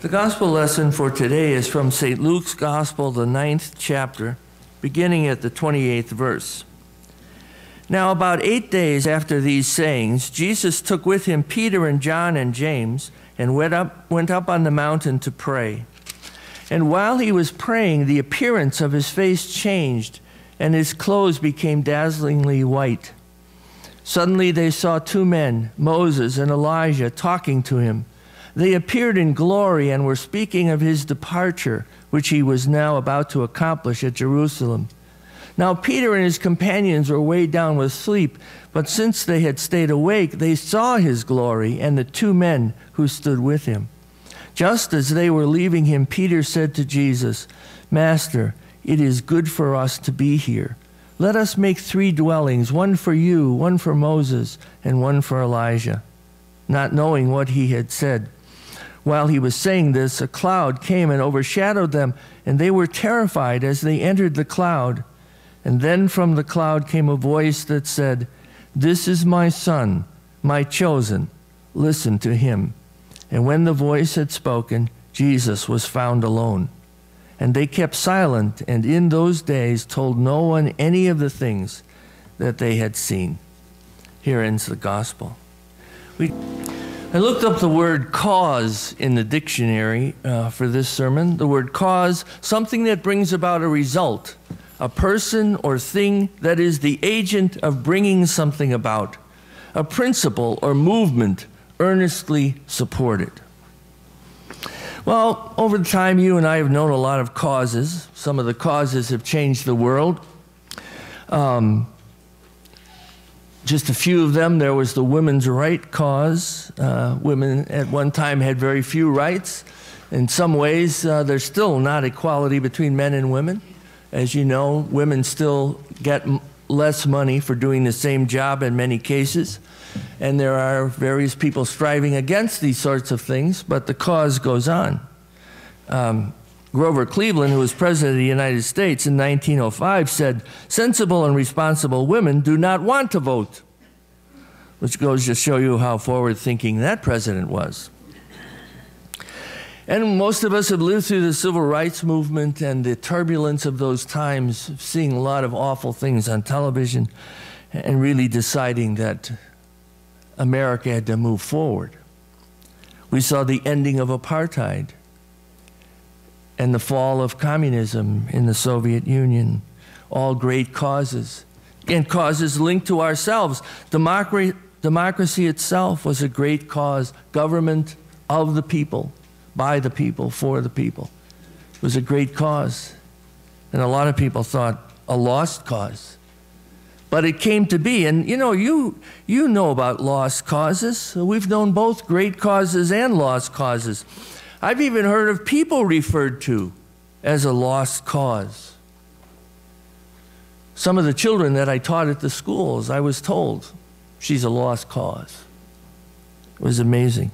The gospel lesson for today is from St. Luke's Gospel, the 9th chapter, beginning at the 28th verse. Now, about 8 days after these sayings, Jesus took with him Peter and John and James and went up on the mountain to pray. And while he was praying, the appearance of his face changed, and his clothes became dazzlingly white. Suddenly they saw two men, Moses and Elijah, talking to him. They appeared in glory and were speaking of his departure, which he was now about to accomplish at Jerusalem. Now Peter and his companions were weighed down with sleep, but since they had stayed awake, they saw his glory and the two men who stood with him. Just as they were leaving him, Peter said to Jesus, "Master, it is good for us to be here. Let us make 3 dwellings, one for you, one for Moses, and one for Elijah." Not knowing what he had said. While he was saying this, a cloud came and overshadowed them, and they were terrified as they entered the cloud. And then from the cloud came a voice that said, "This is my Son, my chosen. Listen to him." And when the voice had spoken, Jesus was found alone. And they kept silent, and in those days told no one any of the things that they had seen. Here ends the gospel. I looked up the word cause in the dictionary for this sermon. The word cause, something that brings about a result, a person or thing that is the agent of bringing something about, a principle or movement earnestly supported. Well, over the time, you and I have known a lot of causes. Some of the causes have changed the world. Just a few of them. There was the women's right cause. Women at one time had very few rights. In some ways, there's still not equality between men and women. As you know, women still get less money for doing the same job in many cases. And there are various people striving against these sorts of things, but the cause goes on. Grover Cleveland, who was president of the United States in 1905, said, "Sensible and responsible women do not want to vote," which goes to show you how forward-thinking that president was. And most of us have lived through the civil rights movement and the turbulence of those times, seeing a lot of awful things on television and really deciding that America had to move forward. We saw the ending of apartheid and the fall of communism in the Soviet Union, all great causes, and causes linked to ourselves. Democracy itself was a great cause. Government of the people, by the people, for the people. It was a great cause. And a lot of people thought a lost cause. But it came to be. And you know about lost causes. We've known both great causes and lost causes. I've even heard of people referred to as a lost cause. Some of the children that I taught at the schools, I was told, she's a lost cause. It was amazing.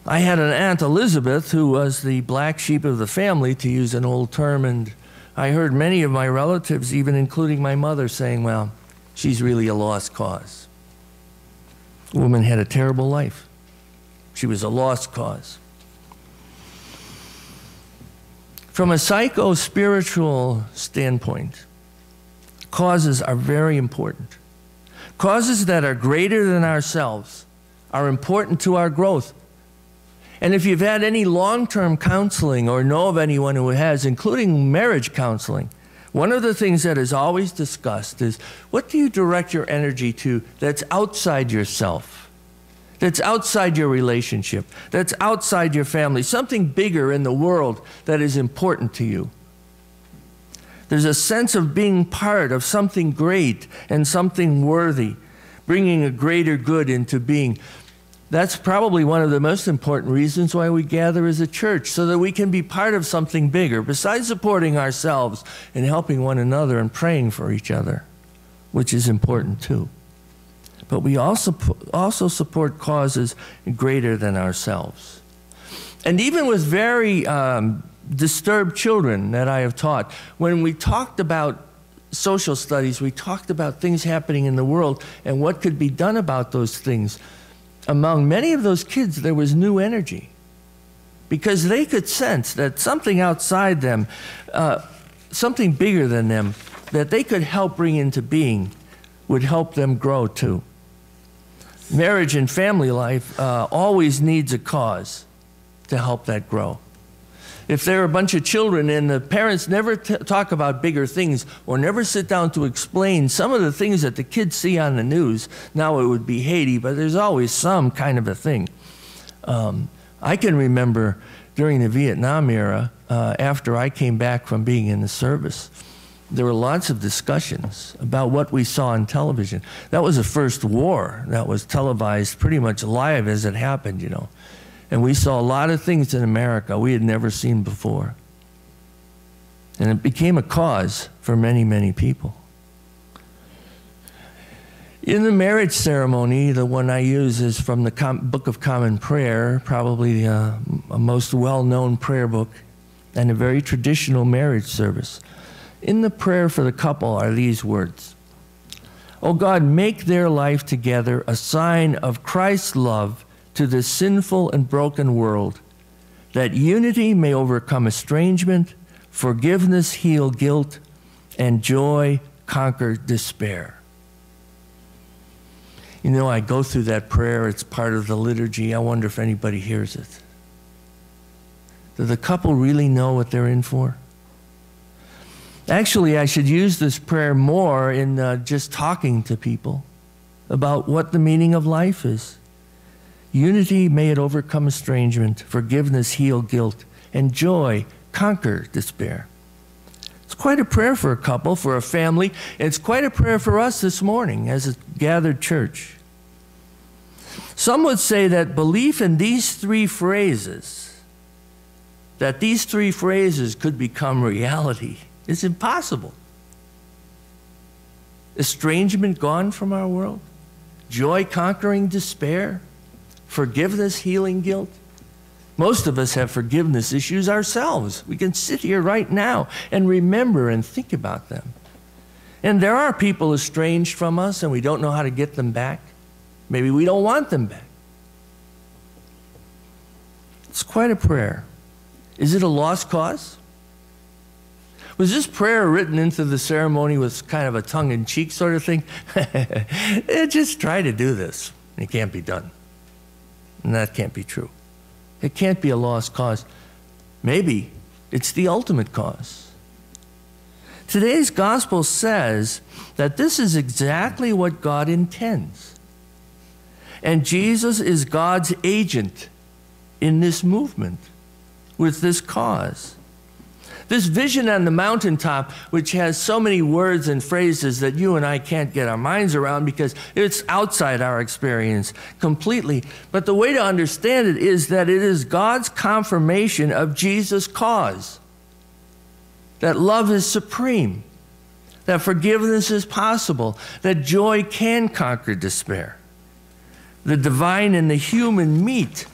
I had an Aunt Elizabeth who was the black sheep of the family, to use an old term, and I heard many of my relatives, even including my mother, saying, well, she's really a lost cause. The woman had a terrible life. She was a lost cause. From a psycho-spiritual standpoint, causes are very important. Causes that are greater than ourselves are important to our growth. And if you've had any long-term counseling or know of anyone who has, including marriage counseling, one of the things that is always discussed is, what do you direct your energy to that's outside yourself? That's outside your relationship, that's outside your family, something bigger in the world that is important to you. There's a sense of being part of something great and something worthy, bringing a greater good into being. That's probably one of the most important reasons why we gather as a church, so that we can be part of something bigger, besides supporting ourselves and helping one another and praying for each other, which is important too. But we also support causes greater than ourselves. And even with very disturbed children that I have taught, when we talked about social studies, we talked about things happening in the world and what could be done about those things. Among many of those kids, there was new energy. because they could sense that something outside them, something bigger than them, that they could help bring into being, would help them grow too. Marriage and family life always needs a cause to help that grow. If there are a bunch of children and the parents never talk about bigger things or never sit down to explain some of the things that the kids see on the news, now it would be Haiti, but there's always some kind of a thing. I can remember during the Vietnam era, after I came back from being in the service, there were lots of discussions about what we saw on television. That was the first war that was televised pretty much live as it happened, you know. And we saw a lot of things in America we had never seen before. And it became a cause for many, many people. In the marriage ceremony, the one I use is from the Book of Common Prayer, probably a most well-known prayer book, and a very traditional marriage service. In the prayer for the couple are these words: "O God, make their life together a sign of Christ's love to this sinful and broken world, that unity may overcome estrangement, forgiveness heal guilt, and joy conquer despair." You know, I go through that prayer. It's part of the liturgy. I wonder if anybody hears it. Do the couple really know what they're in for? Actually, I should use this prayer more in just talking to people about what the meaning of life is. Unity, may it overcome estrangement, forgiveness heal guilt, and joy conquer despair. It's quite a prayer for a couple, for a family. It's quite a prayer for us this morning as a gathered church. Some would say that belief in these three phrases, that these three phrases could become reality, is impossible. Estrangement gone from our world, joy conquering despair, forgiveness healing guilt. Most of us have forgiveness issues ourselves. We can sit here right now and remember and think about them. And there are people estranged from us and we don't know how to get them back. Maybe we don't want them back. It's quite a prayer. Is it a lost cause? Was this prayer written into the ceremony with kind of a tongue-in-cheek sort of thing? Just try to do this. It can't be done. And that can't be true. It can't be a lost cause. Maybe it's the ultimate cause. Today's gospel says that this is exactly what God intends. And Jesus is God's agent in this movement with this cause. This vision on the mountaintop, which has so many words and phrases that you and I can't get our minds around because it's outside our experience completely. But the way to understand it is that it is God's confirmation of Jesus' cause. That love is supreme. That forgiveness is possible. That joy can conquer despair. The divine and the human meet.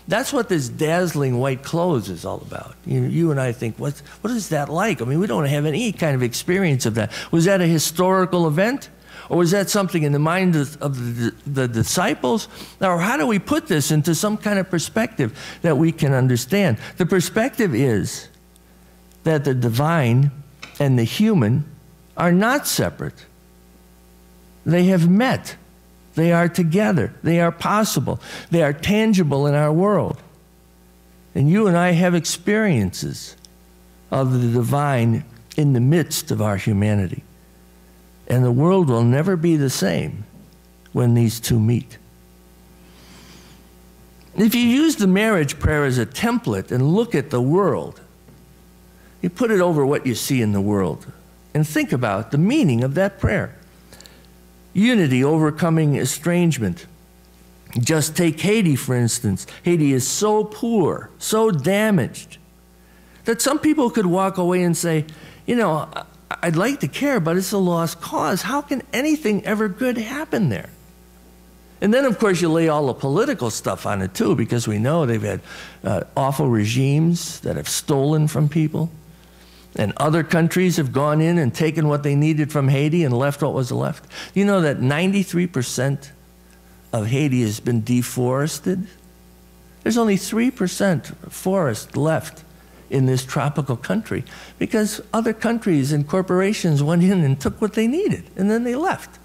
That's what this dazzling white clothes is all about. You and I think, what is that like? I mean, we don't have any kind of experience of that. Was that a historical event? Or was that something in the mind of the disciples? Or how do we put this into some kind of perspective that we can understand? The perspective is that the divine and the human are not separate. They have met. They are together. They are possible. They are tangible in our world. And you and I have experiences of the divine in the midst of our humanity. And the world will never be the same when these two meet. If you use the marriage prayer as a template and look at the world, you put it over what you see in the world and think about the meaning of that prayer. Unity, overcoming estrangement. Just take Haiti, for instance. Haiti is so poor, so damaged, that some people could walk away and say, you know, I'd like to care, but it's a lost cause. How can anything ever good happen there? And then, of course, you lay all the political stuff on it, too, because we know they've had awful regimes that have stolen from people. And other countries have gone in and taken what they needed from Haiti and left what was left. You know that 93% of Haiti has been deforested? There's only 3% forest left in this tropical country because other countries and corporations went in and took what they needed, and then they left.